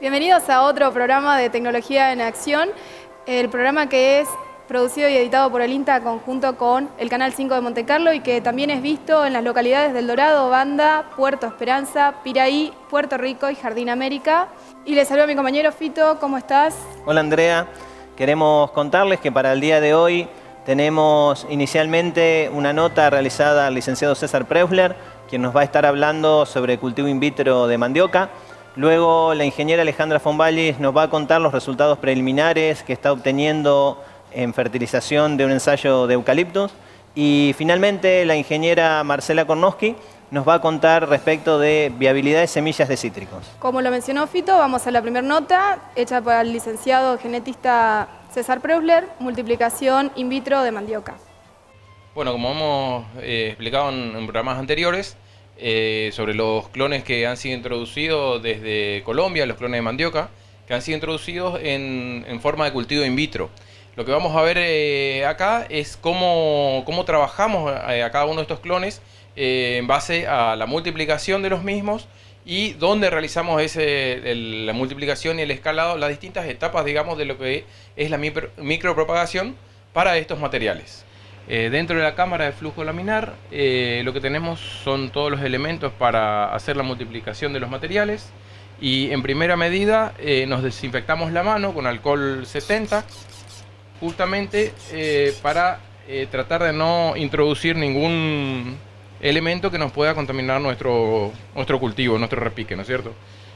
Bienvenidos a otro programa de Tecnología en Acción, el programa que es producido y editado por el INTA conjunto con el Canal 5 de Montecarlo y que también es visto en las localidades del Dorado, Banda, Puerto Esperanza, Piraí, Puerto Rico y Jardín América. Y les saludo a mi compañero Fito, ¿cómo estás? Hola Andrea, queremos contarles que para el día de hoy tenemos inicialmente una nota realizada al licenciado César Preusler, quien nos va a estar hablando sobre cultivo in vitro de mandioca. Luego la ingeniera Alejandra Fonvallis nos va a contar los resultados preliminares que está obteniendo en fertilización de un ensayo de eucaliptos. Y finalmente la ingeniera Marcela Kornowski nos va a contar respecto de viabilidad de semillas de cítricos. Como lo mencionó Fito, vamos a la primera nota, hecha por el licenciado genetista César Preusler, multiplicación in vitro de mandioca. Bueno, como hemos explicado en programas anteriores, sobre los clones que han sido introducidos desde Colombia, los clones de mandioca, que han sido introducidos en forma de cultivo in vitro. Lo que vamos a ver acá es cómo trabajamos a cada uno de estos clones en base a la multiplicación de los mismos y dónde realizamos la multiplicación y el escalado, las distintas etapas, digamos, de lo que es la micropropagación para estos materiales. Dentro de la cámara de flujo laminar lo que tenemos son todos los elementos para hacer la multiplicación de los materiales y en primera medida nos desinfectamos la mano con alcohol 70 justamente para tratar de no introducir ningún elemento que nos pueda contaminar nuestro cultivo, nuestro repique, ¿no es cierto?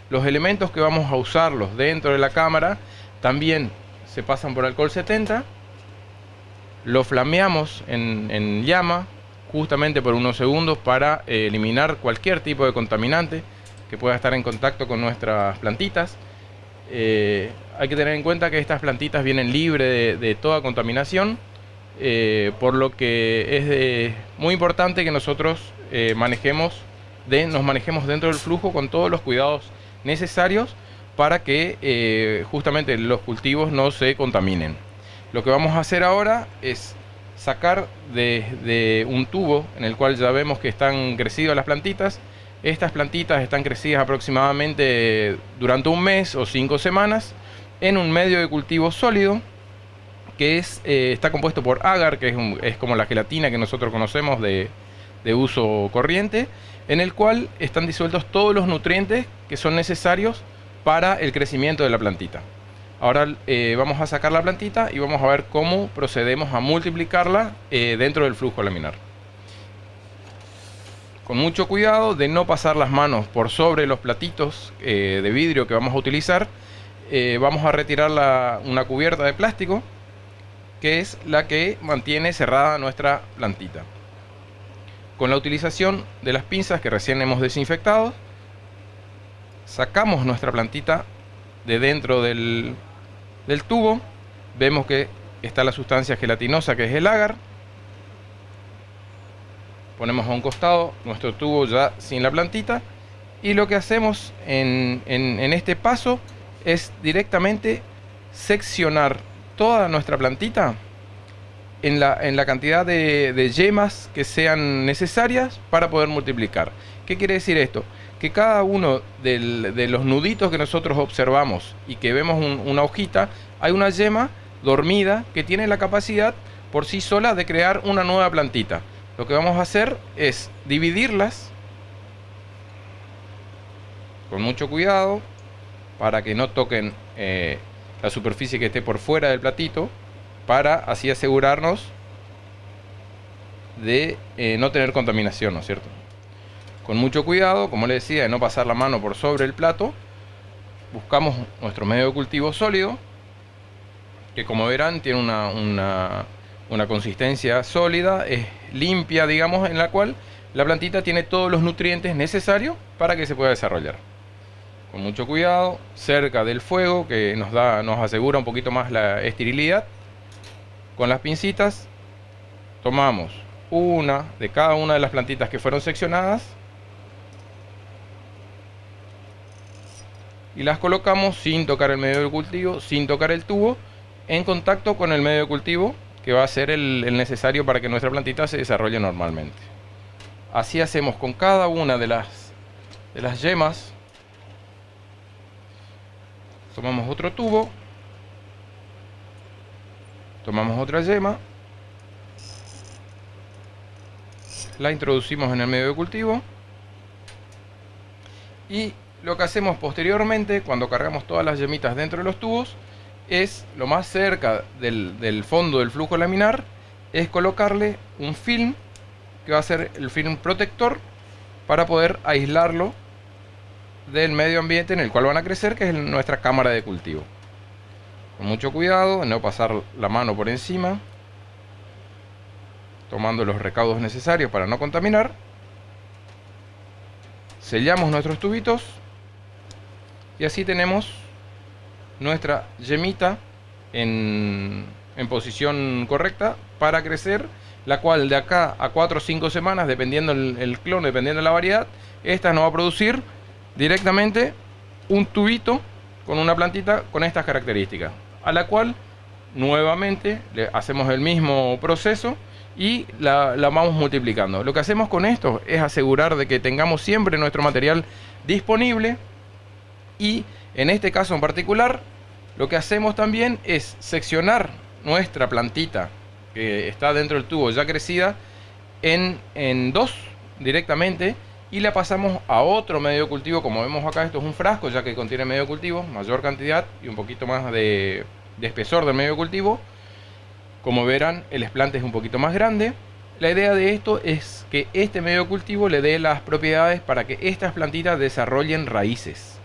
Los elementos que vamos a usarlos dentro de la cámara también se pasan por alcohol 70. Lo flameamos en llama justamente por unos segundos para eliminar cualquier tipo de contaminante que pueda estar en contacto con nuestras plantitas. Hay que tener en cuenta que estas plantitas vienen libres de toda contaminación, por lo que es muy importante que nosotros nos manejemos dentro del flujo con todos los cuidados necesarios para que justamente los cultivos no se contaminen. Lo que vamos a hacer ahora es sacar de un tubo en el cual ya vemos que están crecidas las plantitas. Estas plantitas están crecidas aproximadamente durante un mes o 5 semanas en un medio de cultivo sólido que está compuesto por agar, que es como la gelatina que nosotros conocemos de uso corriente, en el cual están disueltos todos los nutrientes que son necesarios para el crecimiento de la plantita. Ahora vamos a sacar la plantita y vamos a ver cómo procedemos a multiplicarla dentro del flujo laminar. Con mucho cuidado de no pasar las manos por sobre los platitos de vidrio que vamos a utilizar, vamos a retirar una cubierta de plástico que es la que mantiene cerrada nuestra plantita. Con la utilización de las pinzas que recién hemos desinfectado, sacamos nuestra plantita de dentro del tubo. Vemos que está la sustancia gelatinosa que es el agar. Ponemos a un costado nuestro tubo ya sin la plantita y lo que hacemos en este paso es directamente seccionar toda nuestra plantita en la cantidad de yemas que sean necesarias para poder multiplicar. ¿Qué quiere decir esto? Que cada uno de los nuditos que nosotros observamos y que vemos una hojita, hay una yema dormida que tiene la capacidad por sí sola de crear una nueva plantita. Lo que vamos a hacer es dividirlas con mucho cuidado para que no toquen la superficie que esté por fuera del platito, para así asegurarnos de no tener contaminación, ¿no es cierto? Con mucho cuidado, como les decía, de no pasar la mano por sobre el plato, buscamos nuestro medio de cultivo sólido, que como verán tiene una consistencia sólida, es limpia, digamos, en la cual la plantita tiene todos los nutrientes necesarios para que se pueda desarrollar. Con mucho cuidado, cerca del fuego, que nos asegura un poquito más la esterilidad. Con las pincitas tomamos una de cada una de las plantitas que fueron seccionadas y las colocamos sin tocar el medio de cultivo, sin tocar el tubo, en contacto con el medio de cultivo, que va a ser el necesario para que nuestra plantita se desarrolle normalmente. Así hacemos con cada una de las yemas Tomamos otro tubo, tomamos otra yema, la introducimos en el medio de cultivo y lo que hacemos posteriormente, cuando cargamos todas las yemitas dentro de los tubos, es lo más cerca del fondo del flujo laminar, es colocarle un film que va a ser el film protector para poder aislarlo del medio ambiente en el cual van a crecer, que es nuestra cámara de cultivo. Con mucho cuidado de no pasar la mano por encima, tomando los recaudos necesarios para no contaminar. Sellamos nuestros tubitos y así tenemos nuestra yemita en posición correcta para crecer, la cual de acá a 4 o 5 semanas, dependiendo el clon, dependiendo de la variedad, esta nos va a producir directamente un tubito con una plantita con estas características, a la cual nuevamente le hacemos el mismo proceso y la vamos multiplicando. Lo que hacemos con esto es asegurar de que tengamos siempre nuestro material disponible, y en este caso en particular lo que hacemos también es seccionar nuestra plantita que está dentro del tubo ya crecida en dos directamente, y la pasamos a otro medio de cultivo. Como vemos acá, esto es un frasco ya que contiene medio de cultivo, mayor cantidad y un poquito más de espesor del medio de cultivo. Como verán, el esplante es un poquito más grande. La idea de esto es que este medio de cultivo le dé las propiedades para que estas plantitas desarrollen raíces,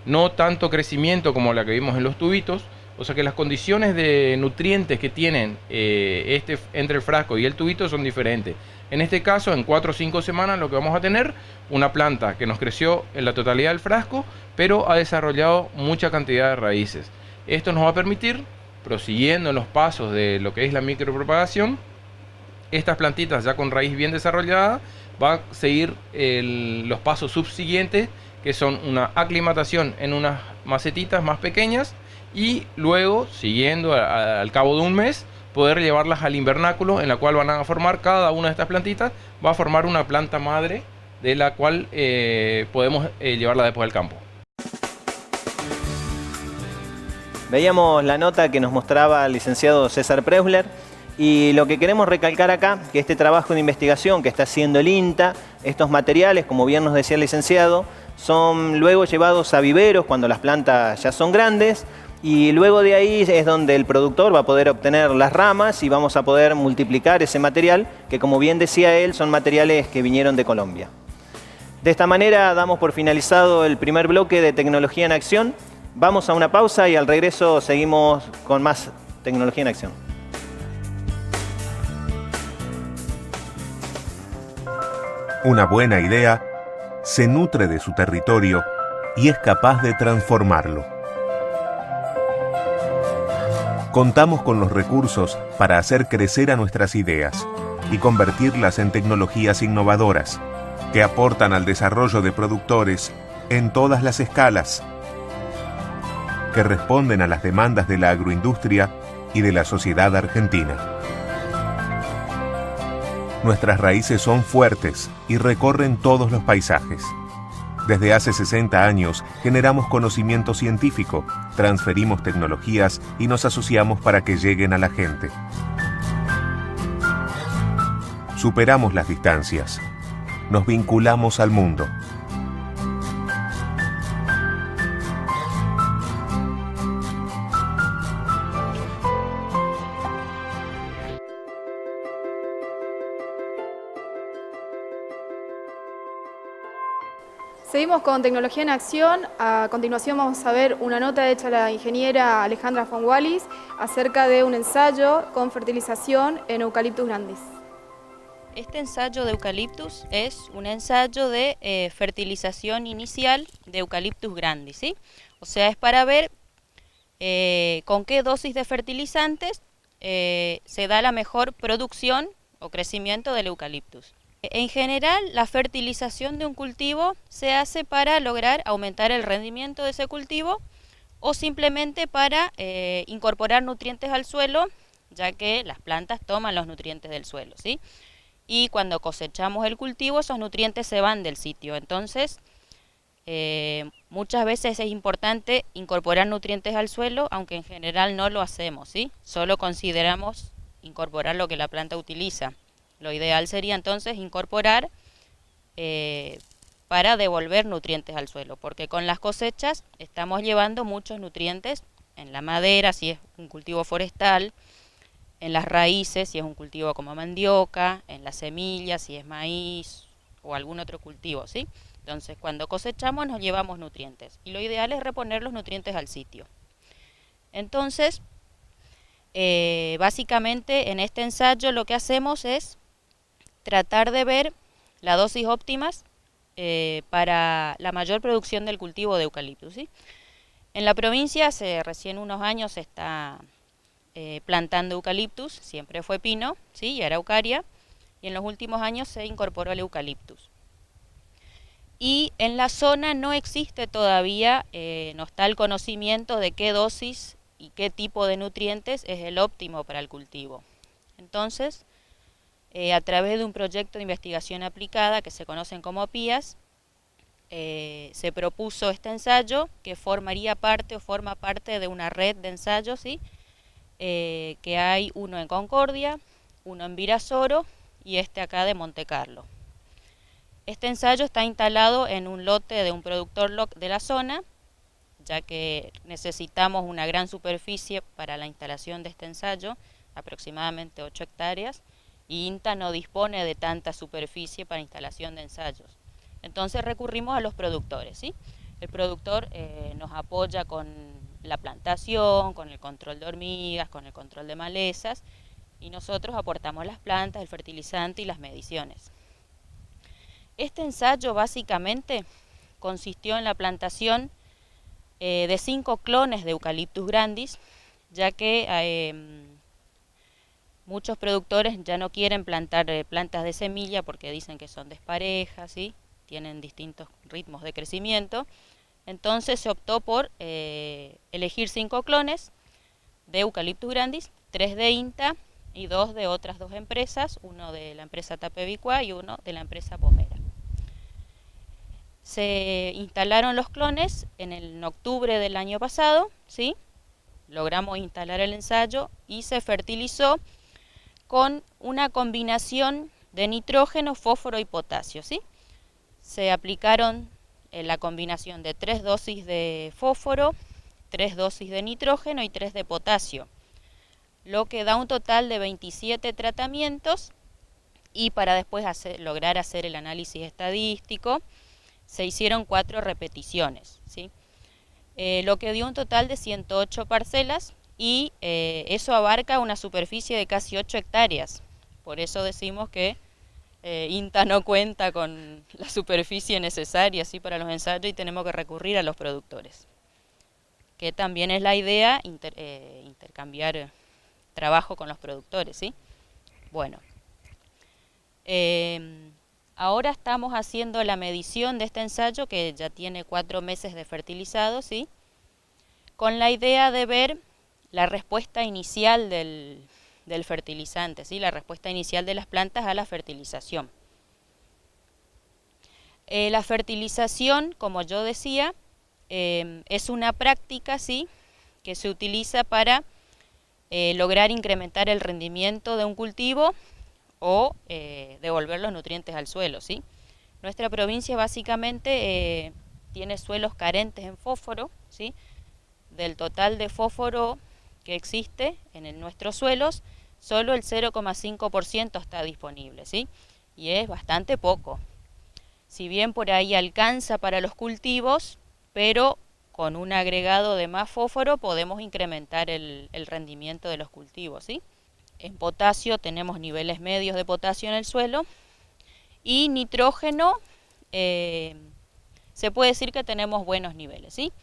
no tanto crecimiento como la que vimos en los tubitos. O sea que las condiciones de nutrientes que tienen entre el frasco y el tubito son diferentes. En este caso, en 4 o 5 semanas lo que vamos a tener, una planta que nos creció en la totalidad del frasco, pero ha desarrollado mucha cantidad de raíces. Esto nos va a permitir, prosiguiendo en los pasos de lo que es la micropropagación, estas plantitas ya con raíz bien desarrollada, va a seguir los pasos subsiguientes, que son una aclimatación en unas macetitas más pequeñas, y luego, siguiendo al cabo de un mes, poder llevarlas al invernáculo, en la cual van a formar, cada una de estas plantitas va a formar una planta madre, de la cual podemos llevarla después al campo. Veíamos la nota que nos mostraba el licenciado César Preusler, y lo que queremos recalcar acá, que este trabajo de investigación que está haciendo el INTA, estos materiales, como bien nos decía el licenciado, son luego llevados a viveros cuando las plantas ya son grandes, y luego de ahí es donde el productor va a poder obtener las ramas y vamos a poder multiplicar ese material, que como bien decía él, son materiales que vinieron de Colombia. De esta manera damos por finalizado el primer bloque de Tecnología en Acción. Vamos a una pausa y al regreso seguimos con más Tecnología en Acción. Una buena idea se nutre de su territorio y es capaz de transformarlo. Contamos con los recursos para hacer crecer a nuestras ideas y convertirlas en tecnologías innovadoras que aportan al desarrollo de productores en todas las escalas, que responden a las demandas de la agroindustria y de la sociedad argentina. Nuestras raíces son fuertes y recorren todos los paisajes. Desde hace 60 años generamos conocimiento científico, transferimos tecnologías y nos asociamos para que lleguen a la gente. Superamos las distancias. Nos vinculamos al mundo. Seguimos con Tecnología en Acción. A continuación vamos a ver una nota hecha a la ingeniera Alejandra von Wallis acerca de un ensayo con fertilización en Eucalyptus grandis. Este ensayo de Eucalyptus es un ensayo de fertilización inicial de Eucalyptus grandis, ¿sí? O sea, es para ver con qué dosis de fertilizantes se da la mejor producción o crecimiento del eucaliptus. En general, la fertilización de un cultivo se hace para lograr aumentar el rendimiento de ese cultivo o simplemente para incorporar nutrientes al suelo, ya que las plantas toman los nutrientes del suelo, ¿sí? Y cuando cosechamos el cultivo, esos nutrientes se van del sitio. Entonces, Muchas veces es importante incorporar nutrientes al suelo, aunque en general no lo hacemos, ¿sí? Solo consideramos incorporar lo que la planta utiliza. Lo ideal sería entonces incorporar para devolver nutrientes al suelo, porque con las cosechas estamos llevando muchos nutrientes en la madera, si es un cultivo forestal, en las raíces, si es un cultivo como mandioca, en las semillas, si es maíz o algún otro cultivo, ¿sí? Entonces, cuando cosechamos nos llevamos nutrientes y lo ideal es reponer los nutrientes al sitio. Entonces, básicamente en este ensayo lo que hacemos es tratar de ver las dosis óptimas para la mayor producción del cultivo de eucaliptus, ¿sí? En la provincia hace recién unos años se está plantando eucaliptus, siempre fue pino, ¿sí? Y araucaria, y en los últimos años se incorporó el eucaliptus. Y en la zona no existe todavía, no está el conocimiento de qué dosis y qué tipo de nutrientes es el óptimo para el cultivo. Entonces, a través de un proyecto de investigación aplicada que se conocen como PIAS, se propuso este ensayo que formaría parte o forma parte de una red de ensayos, ¿sí? Que hay uno en Concordia, uno en Virasoro y este acá de Monte Carlo. Este ensayo está instalado en un lote de un productor de la zona, ya que necesitamos una gran superficie para la instalación de este ensayo, aproximadamente 8 hectáreas, y INTA no dispone de tanta superficie para instalación de ensayos. Entonces recurrimos a los productores, ¿sí? El productor nos apoya con la plantación, con el control de hormigas, con el control de malezas, y nosotros aportamos las plantas, el fertilizante y las mediciones. Este ensayo básicamente consistió en la plantación de 5 clones de Eucalyptus grandis, ya que muchos productores ya no quieren plantar plantas de semilla porque dicen que son desparejas, ¿sí? Tienen distintos ritmos de crecimiento. Entonces se optó por elegir 5 clones de Eucalyptus grandis, 3 de INTA y 2 de otras 2 empresas, uno de la empresa Tapevicua y uno de la empresa Pomera. Se instalaron los clones en octubre del año pasado, ¿sí? Logramos instalar el ensayo y se fertilizó con una combinación de nitrógeno, fósforo y potasio, ¿sí? Se aplicaron la combinación de 3 dosis de fósforo, 3 dosis de nitrógeno y 3 de potasio, lo que da un total de 27 tratamientos, y para después lograr hacer el análisis estadístico se hicieron 4 repeticiones, ¿sí? Lo que dio un total de 108 parcelas y eso abarca una superficie de casi 8 hectáreas. Por eso decimos que INTA no cuenta con la superficie necesaria, ¿sí? Para los ensayos, y tenemos que recurrir a los productores. Que también es la idea, intercambiar trabajo con los productores, ¿sí? Bueno. Ahora estamos haciendo la medición de este ensayo que ya tiene 4 meses de fertilizado, ¿sí? Con la idea de ver la respuesta inicial del fertilizante, ¿sí? La respuesta inicial de las plantas a la fertilización. La fertilización, como yo decía, es una práctica, ¿sí? Que se utiliza para lograr incrementar el rendimiento de un cultivo o devolver los nutrientes al suelo, ¿sí? Nuestra provincia básicamente tiene suelos carentes en fósforo, ¿sí? Del total de fósforo que existe en nuestros suelos, solo el 0,5% está disponible, ¿sí? Y es bastante poco. Si bien por ahí alcanza para los cultivos, pero con un agregado de más fósforo podemos incrementar el rendimiento de los cultivos, ¿sí? En potasio tenemos niveles medios de potasio en el suelo, y nitrógeno se puede decir que tenemos buenos niveles, ¿sí?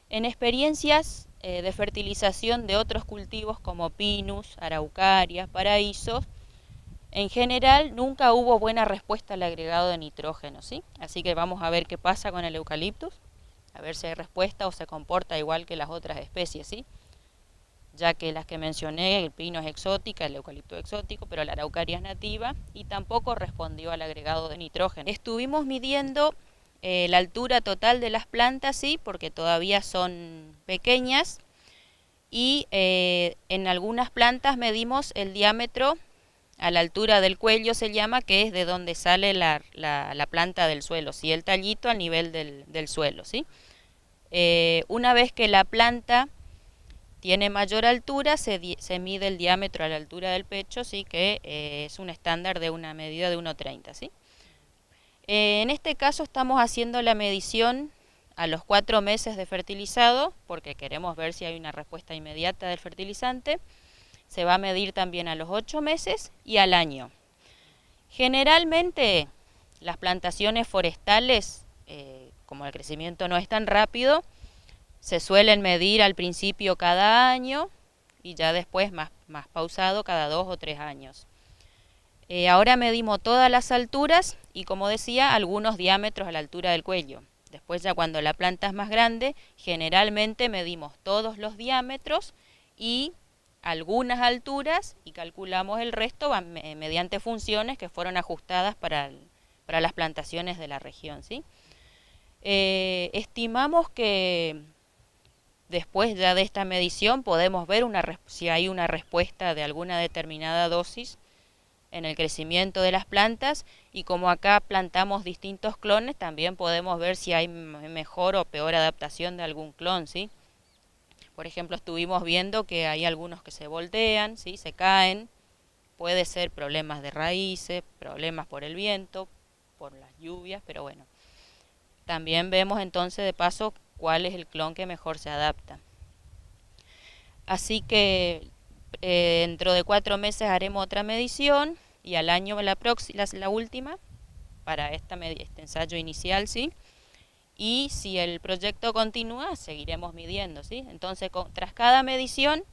En experiencias de fertilización de otros cultivos como pinus, araucarias, paraísos, en general nunca hubo buena respuesta al agregado de nitrógeno, ¿sí? Así que vamos a ver qué pasa con el eucaliptus, a ver si hay respuesta o se comporta igual que las otras especies, ¿sí? Ya que las que mencioné, el pino es exótica, el eucalipto es exótico, pero la araucaria es nativa y tampoco respondió al agregado de nitrógeno. Estuvimos midiendo la altura total de las plantas, sí, porque todavía son pequeñas. Y en algunas plantas medimos el diámetro a la altura del cuello, se llama, que es de donde sale la planta del suelo, ¿sí? El tallito al nivel del suelo, ¿sí? Una vez que la planta tiene mayor altura, se mide el diámetro a la altura del pecho, ¿sí? Que es un estándar de una medida de 1,30, ¿sí? En este caso estamos haciendo la medición a los 4 meses de fertilizado, porque queremos ver si hay una respuesta inmediata del fertilizante. Se va a medir también a los 8 meses y al año. Generalmente las plantaciones forestales, como el crecimiento no es tan rápido, se suelen medir al principio cada año y ya después más pausado cada 2 o 3 años. Ahora medimos todas las alturas y, como decía, algunos diámetros a la altura del cuello. Después, ya cuando la planta es más grande, generalmente medimos todos los diámetros y algunas alturas y calculamos el resto mediante funciones que fueron ajustadas para las plantaciones de la región, ¿sí? Estimamos que después ya de esta medición podemos ver si hay una respuesta de alguna determinada dosis en el crecimiento de las plantas, y como acá plantamos distintos clones, también podemos ver si hay mejor o peor adaptación de algún clon, ¿sí? Por ejemplo, estuvimos viendo que hay algunos que se voltean, ¿sí? Se caen, puede ser problemas de raíces, problemas por el viento, por las lluvias, pero bueno. También vemos entonces de paso cuál es el clon que mejor se adapta. Así que dentro de 4 meses haremos otra medición y al año la última para este ensayo inicial, ¿sí? Y si el proyecto continúa, seguiremos midiendo, ¿sí? Entonces, tras cada medición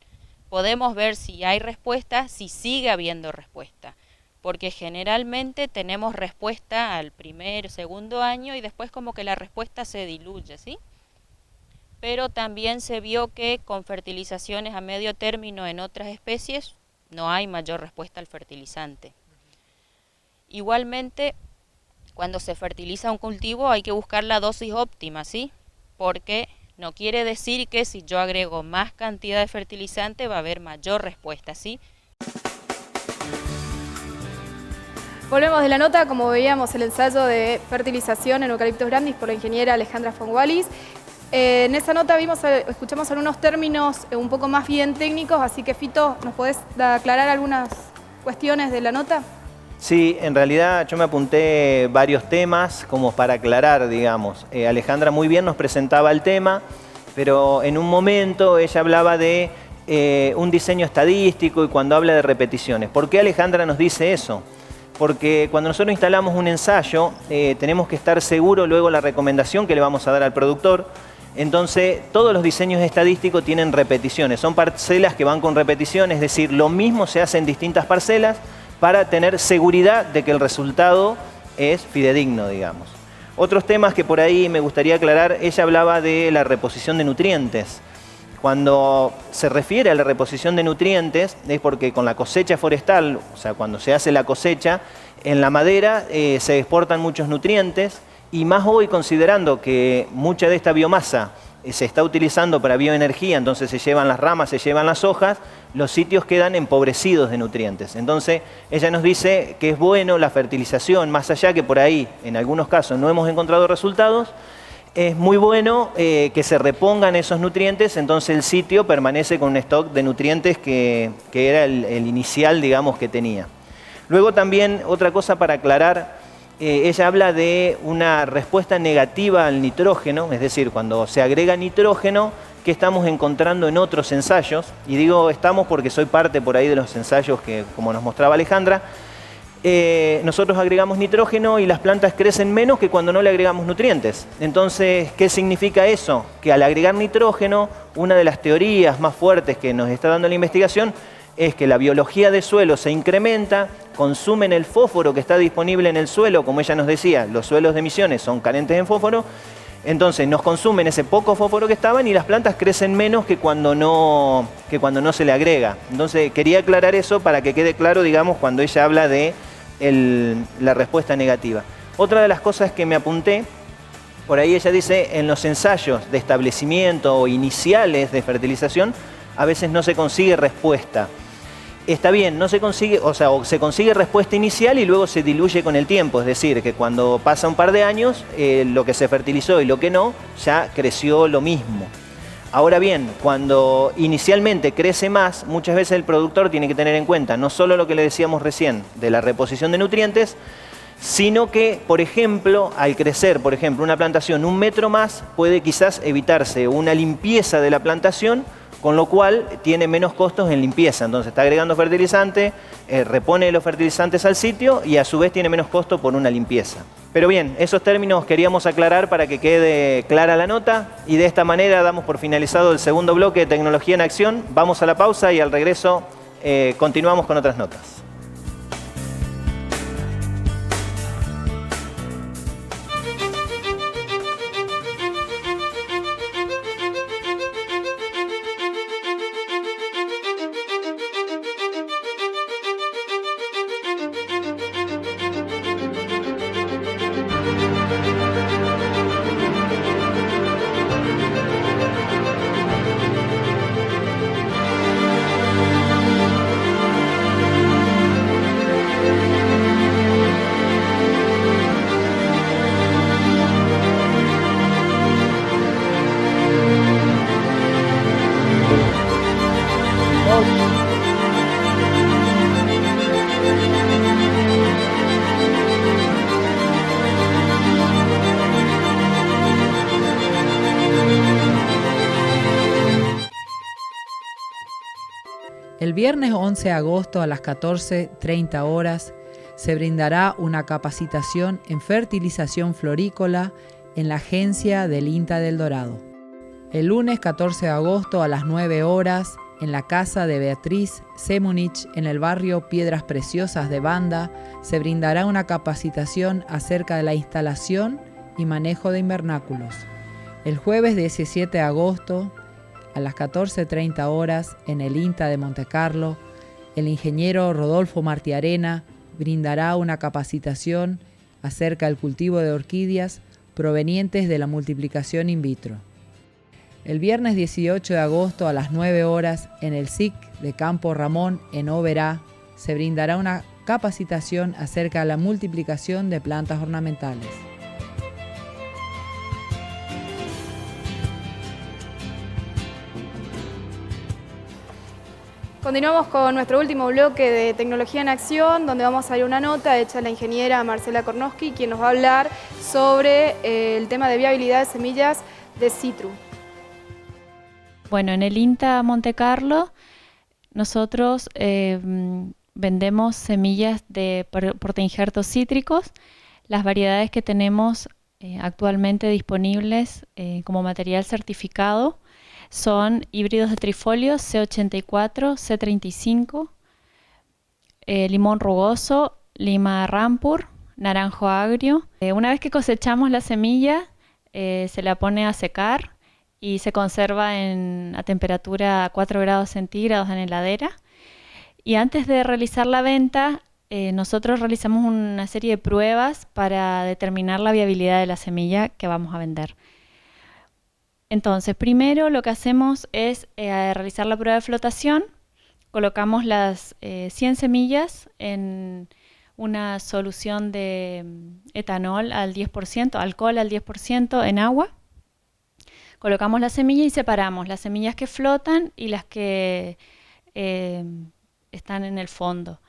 podemos ver si hay respuesta, si sigue habiendo respuesta, porque generalmente tenemos respuesta al primer, segundo año y después como que la respuesta se diluye, ¿sí? Pero también se vio que con fertilizaciones a medio término en otras especies no hay mayor respuesta al fertilizante. Igualmente, cuando se fertiliza un cultivo hay que buscar la dosis óptima, ¿sí? Porque no quiere decir que si yo agrego más cantidad de fertilizante va a haber mayor respuesta, ¿sí? Volvemos de la nota, como veíamos el ensayo de fertilización en Eucaliptus grandis por la ingeniera Alejandra von Wallis. En esa nota escuchamos algunos términos un poco más bien técnicos, así que Fito, ¿nos podés aclarar algunas cuestiones de la nota? Sí, en realidad yo me apunté varios temas como para aclarar, digamos. Alejandra muy bien nos presentaba el tema, pero en un momento ella hablaba de un diseño estadístico y cuando habla de repeticiones. ¿Por qué Alejandra nos dice eso? Porque cuando nosotros instalamos un ensayo, tenemos que estar seguros luego la recomendación que le vamos a dar al productor. Entonces, todos los diseños estadísticos tienen repeticiones. Son parcelas que van con repetición, es decir, lo mismo se hace en distintas parcelas para tener seguridad de que el resultado es fidedigno, digamos. Otros temas que por ahí me gustaría aclarar, ella hablaba de la reposición de nutrientes. Cuando se refiere a la reposición de nutrientes es porque con la cosecha forestal, o sea, cuando se hace la cosecha, en la madera se exportan muchos nutrientes y más hoy considerando que mucha de esta biomasa se está utilizando para bioenergía, entonces se llevan las ramas, se llevan las hojas, los sitios quedan empobrecidos de nutrientes. Entonces ella nos dice que es bueno la fertilización, más allá que por ahí en algunos casos no hemos encontrado resultados, es muy bueno que se repongan esos nutrientes, entonces el sitio permanece con un stock de nutrientes que era el inicial, digamos, que tenía. Luego también otra cosa para aclarar, ella habla de una respuesta negativa al nitrógeno, es decir, cuando se agrega nitrógeno, que estamos encontrando en otros ensayos, y digo estamos porque soy parte por ahí de los ensayos que, como nos mostraba Alejandra, nosotros agregamos nitrógeno y las plantas crecen menos que cuando no le agregamos nutrientes. Entonces, ¿qué significa eso? Que al agregar nitrógeno, una de las teorías más fuertes que nos está dando la investigación es que la biología de suelo se incrementa, consumen el fósforo que está disponible en el suelo, como ella nos decía, los suelos de Misiones son carentes en fósforo, entonces nos consumen ese poco fósforo que estaban y las plantas crecen menos que cuando no se le agrega. Entonces quería aclarar eso para que quede claro, digamos, cuando ella habla de la respuesta negativa. Otra de las cosas que me apunté por ahí ella dice, en los ensayos de establecimiento o iniciales de fertilización, a veces no se consigue respuesta. Está bien, no se consigue, o se consigue respuesta inicial y luego se diluye con el tiempo. Es decir, que cuando pasa un par de años, lo que se fertilizó y lo que no, ya creció lo mismo. Ahora bien, cuando inicialmente crece más, muchas veces el productor tiene que tener en cuenta no solo lo que le decíamos recién de la reposición de nutrientes, sino que, por ejemplo, al crecer, una plantación 1 metro más, puede quizás evitarse una limpieza de la plantación, con lo cual tiene menos costos en limpieza. Entonces está agregando fertilizante, repone los fertilizantes al sitio y a su vez tiene menos costo por una limpieza. Pero bien, esos términos queríamos aclarar para que quede clara la nota y de esta manera damos por finalizado el segundo bloque de Tecnología en Acción. Vamos a la pausa y al regreso continuamos con otras notas. El viernes 11 de agosto a las 14:30 horas se brindará una capacitación en fertilización florícola en la agencia del INTA del Dorado. El lunes 14 de agosto a las 9 horas en la casa de Beatriz Semunich en el barrio Piedras Preciosas de Banda se brindará una capacitación acerca de la instalación y manejo de invernáculos. El jueves 17 de agosto a las 14:30 horas en el INTA de Montecarlo, el ingeniero Rodolfo Martiarena brindará una capacitación acerca del cultivo de orquídeas provenientes de la multiplicación in vitro. El viernes 18 de agosto a las 9 horas en el SIC de Campo Ramón en Oberá se brindará una capacitación acerca de la multiplicación de plantas ornamentales. Continuamos con nuestro último bloque de Tecnología en Acción, donde vamos a ver una nota hecha a la ingeniera Marcela Kornowski, quien nos va a hablar sobre el tema de viabilidad de semillas de citru. Bueno, en el INTA Montecarlo nosotros vendemos semillas de portainjertos cítricos. Las variedades que tenemos actualmente disponibles como material certificado son híbridos de trifolio C84, C35, limón rugoso, lima rampur, naranjo agrio. Una vez que cosechamos la semilla, se la pone a secar y se conserva a temperatura a 4 grados centígrados en heladera. Y antes de realizar la venta, nosotros realizamos una serie de pruebas para determinar la viabilidad de la semilla que vamos a vender. Entonces, primero lo que hacemos es realizar la prueba de flotación. Colocamos las 100 semillas en una solución de etanol al 10%, alcohol al 10% en agua. Colocamos la semilla y separamos las semillas que flotan y las que están en el fondo.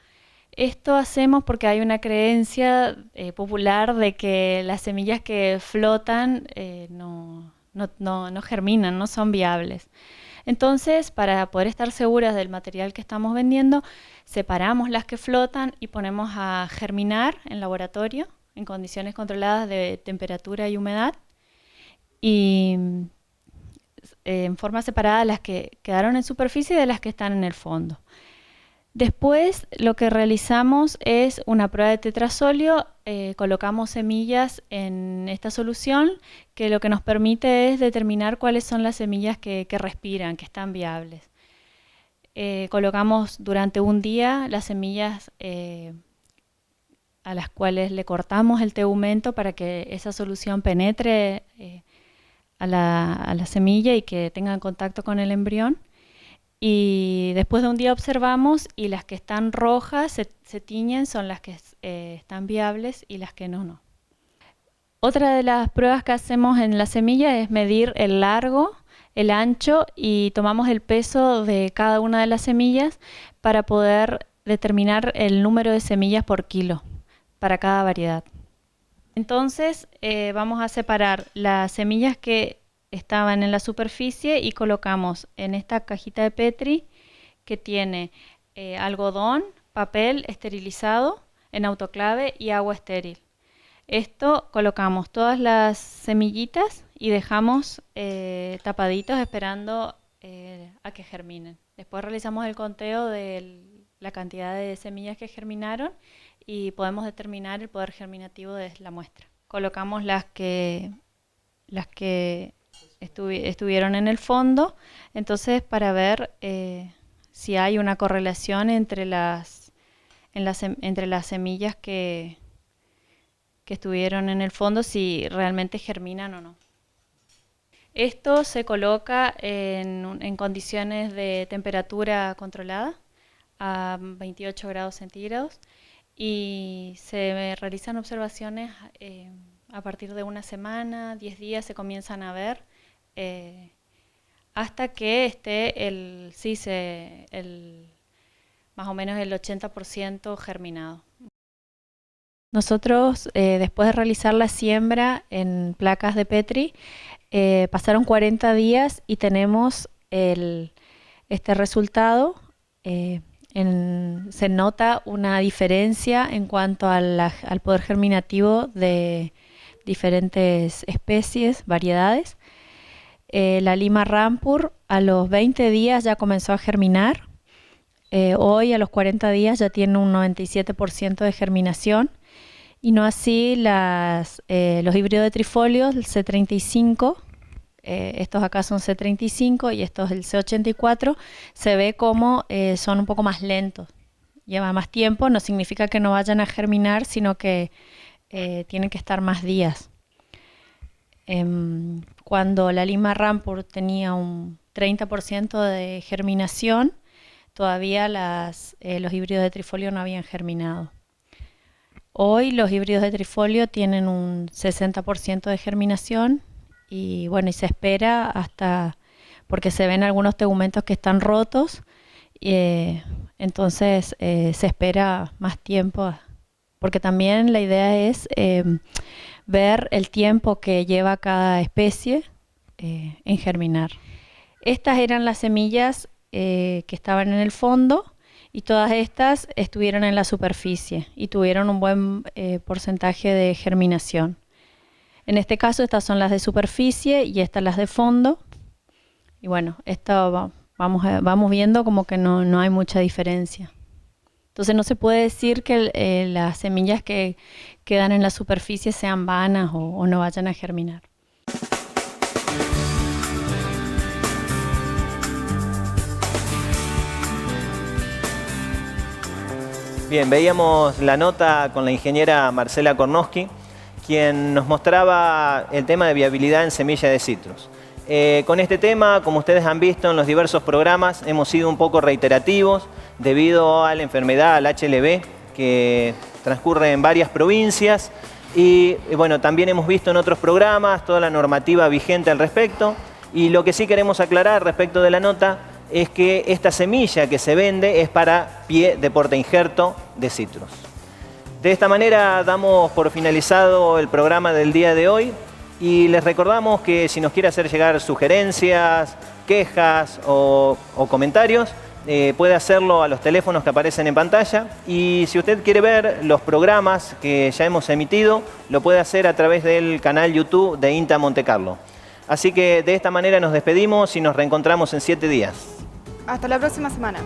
Esto hacemos porque hay una creencia popular de que las semillas que flotan no germinan, no son viables. Entonces, para poder estar seguras del material que estamos vendiendo, separamos las que flotan y ponemos a germinar en laboratorio, en condiciones controladas de temperatura y humedad, y en forma separada las que quedaron en superficie de las que están en el fondo. Después lo que realizamos es una prueba de tetrasolio, colocamos semillas en esta solución que lo que nos permite es determinar cuáles son las semillas que respiran, que están viables. Colocamos durante un día las semillas a las cuales le cortamos el tegumento para que esa solución penetre a la semilla y que tengan contacto con el embrión. Y después de un día observamos y las que están rojas se tiñen, son las que están viables y las que no. Otra de las pruebas que hacemos en la semilla es medir el largo, el ancho y tomamos el peso de cada una de las semillas para poder determinar el número de semillas por kilo para cada variedad. Entonces vamos a separar las semillas que estaban en la superficie y colocamos en esta cajita de Petri que tiene algodón, papel esterilizado en autoclave y agua estéril. Esto colocamos todas las semillitas y dejamos tapaditos esperando a que germinen. Después realizamos el conteo de la cantidad de semillas que germinaron y podemos determinar el poder germinativo de la muestra. Colocamos las que estuvieron en el fondo, entonces para ver si hay una correlación entre las semillas que estuvieron en el fondo, si realmente germinan o no. Esto se coloca en condiciones de temperatura controlada a 28 grados centígrados y se realizan observaciones a partir de una semana, 10 días se comienzan a ver hasta que esté más o menos el 80% germinado. Nosotros, después de realizar la siembra en placas de Petri, pasaron 40 días y tenemos este resultado. Se nota una diferencia en cuanto al poder germinativo de diferentes especies, variedades. La lima Rampur a los 20 días ya comenzó a germinar. Hoy a los 40 días ya tiene un 97% de germinación. Y no así los híbridos de trifolios, el C35, estos acá son C35 y estos el C84, se ve como son un poco más lentos. Lleva más tiempo, no significa que no vayan a germinar, sino que tienen que estar más días. Cuando la lima Rampur tenía un 30% de germinación, todavía los híbridos de trifolio no habían germinado. Hoy los híbridos de trifolio tienen un 60% de germinación y bueno, y se espera porque se ven algunos tegumentos que están rotos, entonces se espera más tiempo, porque también la idea es ver el tiempo que lleva cada especie en germinar. Estas eran las semillas que estaban en el fondo. Y todas estas estuvieron en la superficie y tuvieron un buen porcentaje de germinación. En este caso estas son las de superficie y estas las de fondo. Y bueno, esto vamos viendo como que no hay mucha diferencia. Entonces no se puede decir que las semillas que quedan en la superficie sean vanas o no vayan a germinar. Bien, veíamos la nota con la ingeniera Marcela Kornowski, quien nos mostraba el tema de viabilidad en semilla de citrus. Con este tema, como ustedes han visto en los diversos programas, hemos sido un poco reiterativos debido a la enfermedad, al HLB, que transcurre en varias provincias. Y bueno, también hemos visto en otros programas toda la normativa vigente al respecto. Y lo que sí queremos aclarar respecto de la nota es que esta semilla que se vende es para pie de portainjerto de citrus. De esta manera damos por finalizado el programa del día de hoy y les recordamos que si nos quiere hacer llegar sugerencias, quejas o comentarios, puede hacerlo a los teléfonos que aparecen en pantalla, y si usted quiere ver los programas que ya hemos emitido, lo puede hacer a través del canal YouTube de INTA Monte Carlo. Así que de esta manera nos despedimos y nos reencontramos en 7 días. Hasta la próxima semana.